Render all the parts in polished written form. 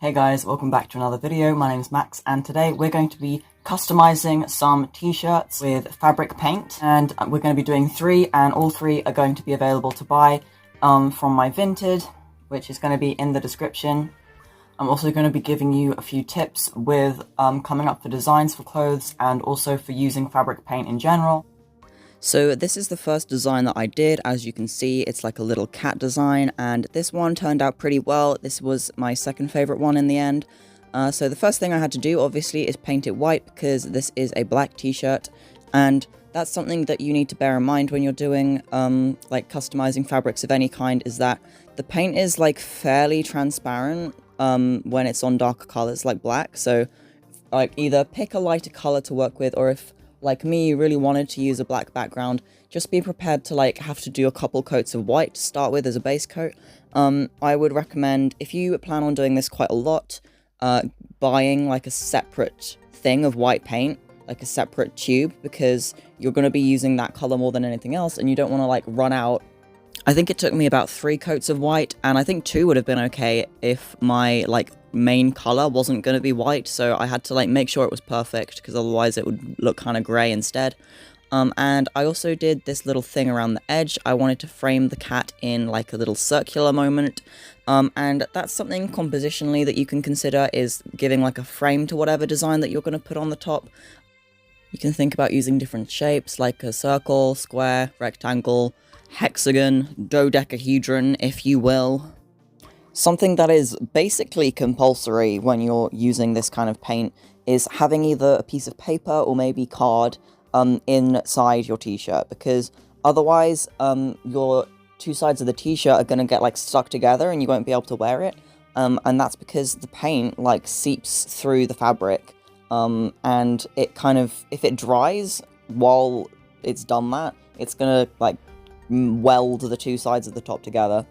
Hey guys, welcome back to another video. My name is Max and today we're going to be customizing some t-shirts with fabric paint, and we're going to be doing 3, and all 3 are going to be available to buy from my Vinted, which is going to be in the description. I'm also going to be giving you a few tips with coming up for designs for clothes and also for using fabric paint in general. So this is the first design that I did. As you can see, it's like a little cat design, and this one turned out pretty well. This was my second favorite one in the end. So the first thing I had to do, obviously, is paint it white, because this is a black t-shirt, and that's something that you need to bear in mind when you're doing, like, customizing fabrics of any kind, is that the paint is, like, fairly transparent when it's on darker colors, like black. So, like, either pick a lighter color to work with, or if, like me, you really wanted to use a black background, just be prepared to like have to do a couple coats of white to start with as a base coat. I would recommend, if you plan on doing this quite a lot, buying like a separate thing of white paint, like a separate tube, because you're going to be using that color more than anything else, and you don't want to like run out. I think it took me about 3 coats of white, and I think 2 would have been okay if my like main color wasn't going to be white, so I had to like make sure it was perfect, because otherwise it would look kind of grey instead. And I also did this little thing around the edge. I wanted to frame the cat in like a little circular moment, and that's something compositionally that you can consider, is giving like a frame to whatever design that you're going to put on the top. You can think about using different shapes, like a circle, square, rectangle, hexagon, dodecahedron, if you will. Something that is basically compulsory when you're using this kind of paint is having either a piece of paper or maybe card inside your t-shirt, because otherwise your 2 sides of the t-shirt are going to get like stuck together and you won't be able to wear it, and that's because the paint like seeps through the fabric, and it kind of, if it dries while it's done that, it's gonna like weld the 2 sides of the top together.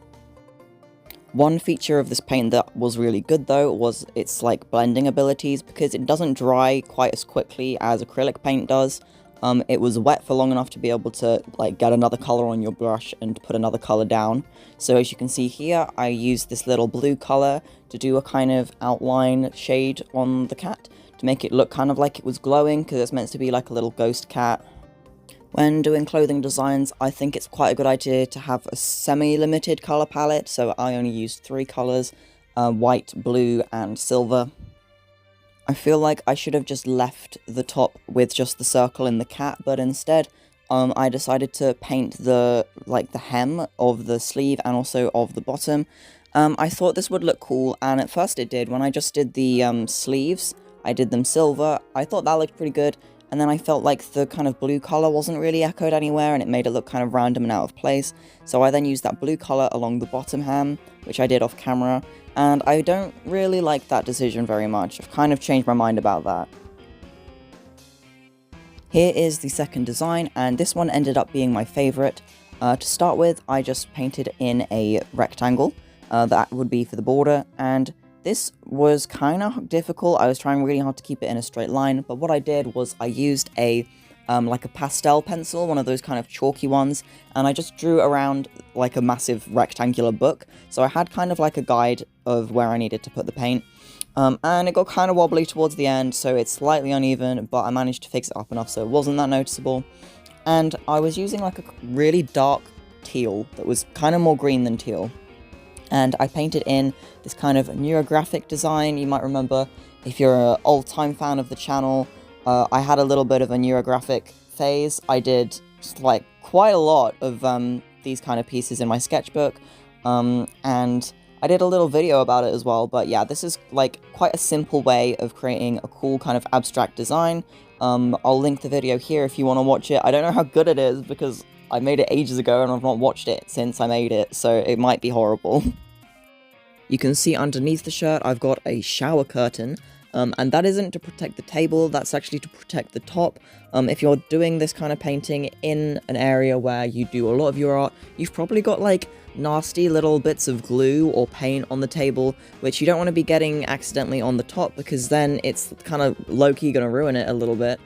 One feature of this paint that was really good though was its like blending abilities, because it doesn't dry quite as quickly as acrylic paint does. It was wet for long enough to be able to like get another color on your brush and put another color down. So as you can see here, I used this little blue color to do a kind of outline shade on the cat to make it look kind of like it was glowing, because it's meant to be like a little ghost cat. When doing clothing designs, I think it's quite a good idea to have a semi-limited color palette, so I only used 3 colors, white, blue, and silver. I feel like I should have just left the top with just the circle and the cat, but instead, I decided to paint the hem of the sleeve and also of the bottom. I thought this would look cool, and at first it did. When I just did the sleeves, I did them silver. I thought that looked pretty good. And then I felt like the kind of blue color wasn't really echoed anywhere, and it made it look kind of random and out of place. So I then used that blue color along the bottom hem, which I did off camera, and I don't really like that decision very much. I've kind of changed my mind about that. Here is the second design, and this one ended up being my favorite. To start with, I just painted in a rectangle. That would be for the border, and this was kind of difficult. I was trying really hard to keep it in a straight line, but what I did was I used a like a pastel pencil, one of those kind of chalky ones, and I just drew around like a massive rectangular book. So I had kind of like a guide of where I needed to put the paint, and it got kind of wobbly towards the end, so it's slightly uneven, but I managed to fix it up enough so it wasn't that noticeable. And I was using like a really dark teal that was kind of more green than teal. And I painted in this kind of neurographic design. You might remember, if you're an old-time fan of the channel, I had a little bit of a neurographic phase. I did like quite a lot of these kind of pieces in my sketchbook, and I did a little video about it as well. But yeah, this is like quite a simple way of creating a cool kind of abstract design. I'll link the video here if you want to watch it. I don't know how good it is, because I made it ages ago and I've not watched it since I made it, so it might be horrible. You can see underneath the shirt I've got a shower curtain, and that isn't to protect the table, that's actually to protect the top. If you're doing this kind of painting in an area where you do a lot of your art, you've probably got like nasty little bits of glue or paint on the table, which you don't want to be getting accidentally on the top, because then it's kind of low-key going to ruin it a little bit.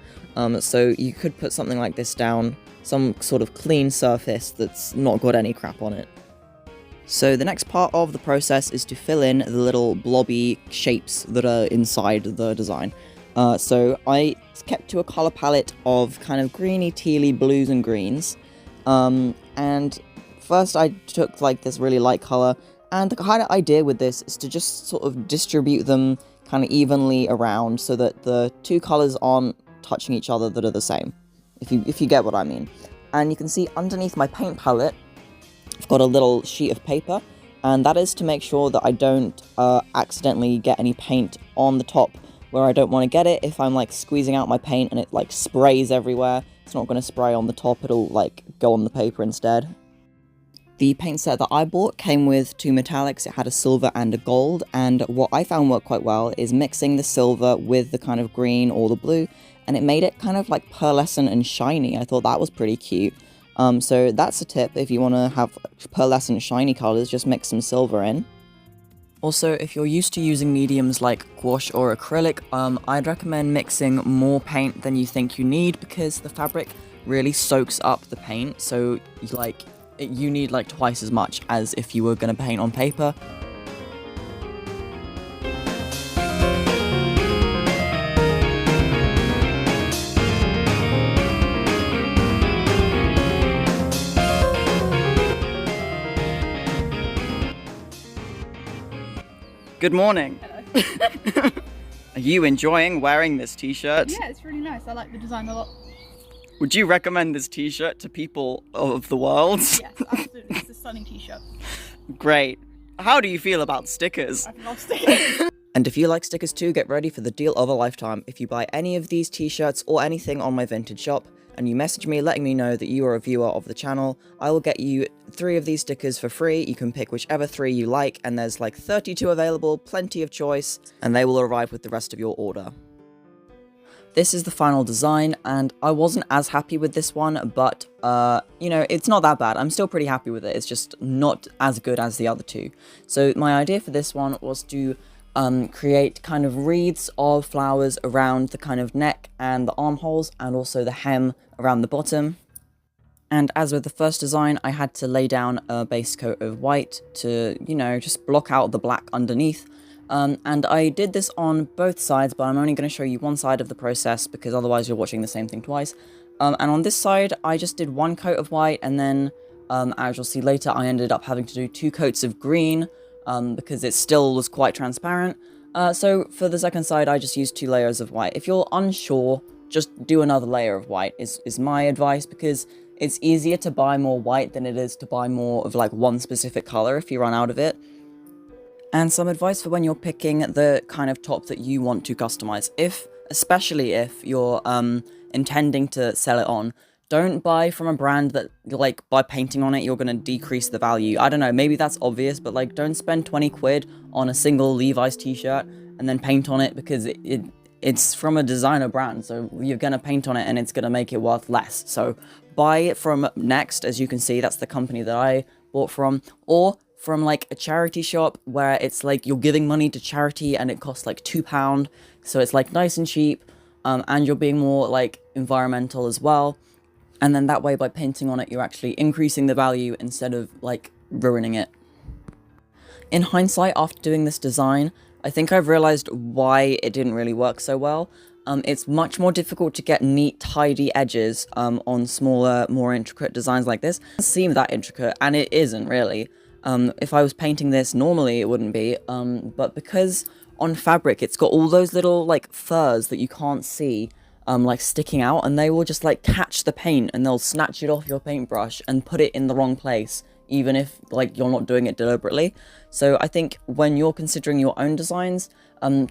So you could put something like this down, some sort of clean surface that's not got any crap on it. So the next part of the process is to fill in the little blobby shapes that are inside the design. So I kept to a color palette of kind of greeny, tealy blues and greens. And first I took like this really light color, and the kind of idea with this is to just sort of distribute them kind of evenly around so that the two colors aren't touching each other that are the same, if you get what I mean. And you can see underneath my paint palette, I've got a little sheet of paper, and that is to make sure that I don't accidentally get any paint on the top where I don't want to get it. If I'm like squeezing out my paint and it like sprays everywhere, it's not going to spray on the top, it'll like go on the paper instead. The paint set that I bought came with two metallics. It had a silver and a gold, and what I found worked quite well is mixing the silver with the kind of green or the blue, and it made it kind of like pearlescent and shiny. I thought that was pretty cute. So that's a tip. If you want to have pearlescent shiny colors, just mix some silver in. Also, if you're used to using mediums like gouache or acrylic, I'd recommend mixing more paint than you think you need, because the fabric really soaks up the paint, so you need like twice as much as if you were going to paint on paper. Good morning. Hello. Are you enjoying wearing this t-shirt? Yeah, it's really nice. I like the design a lot. Would you recommend this t-shirt to people of the world? Yes, absolutely. It's a stunning t-shirt. Great. How do you feel about stickers? I love stickers. And if you like stickers too, get ready for the deal of a lifetime. If you buy any of these t-shirts or anything on my vintage shop, and you message me letting me know that you are a viewer of the channel, I will get you 3 of these stickers for free. You can pick whichever 3 you like, and there's like 32 available, plenty of choice, and they will arrive with the rest of your order. This is the final design, and I wasn't as happy with this one, but, you know, it's not that bad. I'm still pretty happy with it. It's just not as good as the other 2. So my idea for this one was to create kind of wreaths of flowers around the kind of neck and the armholes, and also the hem around the bottom. And as with the first design, I had to lay down a base coat of white to, you know, just block out the black underneath. And I did this on both sides, but I'm only going to show you one side of the process because otherwise you're watching the same thing twice. And on this side, I just did 1 coat of white, and then, as you'll see later, I ended up having to do 2 coats of green, because it still was quite transparent. So for the second side, I just used 2 layers of white. If you're unsure, just do another layer of white is my advice, because it's easier to buy more white than it is to buy more of like one specific color if you run out of it. And some advice for when you're picking the kind of top that you want to customize. Especially if you're intending to sell it on, don't buy from a brand that, like, by painting on it, you're going to decrease the value. I don't know, maybe that's obvious, but, like, don't spend 20 quid on a single Levi's t-shirt and then paint on it, because it's from a designer brand, so you're going to paint on it and it's going to make it worth less. So buy it from Next, as you can see, that's the company that I bought from, or from, like, a charity shop where it's, like, you're giving money to charity and it costs, like, £2, so it's, like, nice and cheap, and you're being more, like, environmental as well. And then that way, by painting on it, you're actually increasing the value instead of, like, ruining it. In hindsight, after doing this design, I think I've realized why it didn't really work so well. It's much more difficult to get neat, tidy edges on smaller, more intricate designs like this. It doesn't seem that intricate, and it isn't really. If I was painting this normally, it wouldn't be. But because on fabric, it's got all those little, like, furs that you can't see, like, sticking out, and they will just, like, catch the paint, and they'll snatch it off your paintbrush and put it in the wrong place, even if, like, you're not doing it deliberately. So I think when you're considering your own designs,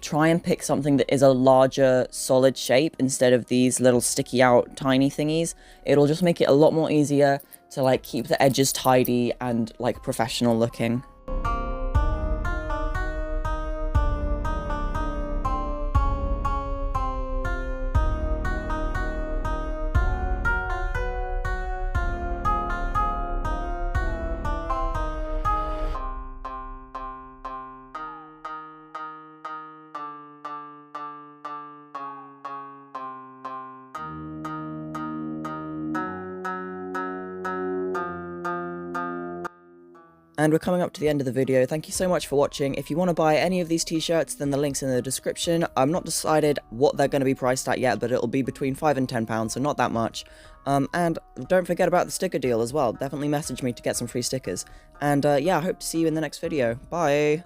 try and pick something that is a larger, solid shape instead of these little sticky out tiny thingies. It'll just make it a lot more easier to, like, keep the edges tidy and, like, professional looking. And we're coming up to the end of the video. Thank you so much for watching. If you want to buy any of these t-shirts, then the link's in the description. I'm not decided what they're going to be priced at yet, but it'll be between £5 and £10, so not that much. And don't forget about the sticker deal as well. Definitely message me to get some free stickers. And yeah, I hope to see you in the next video. Bye!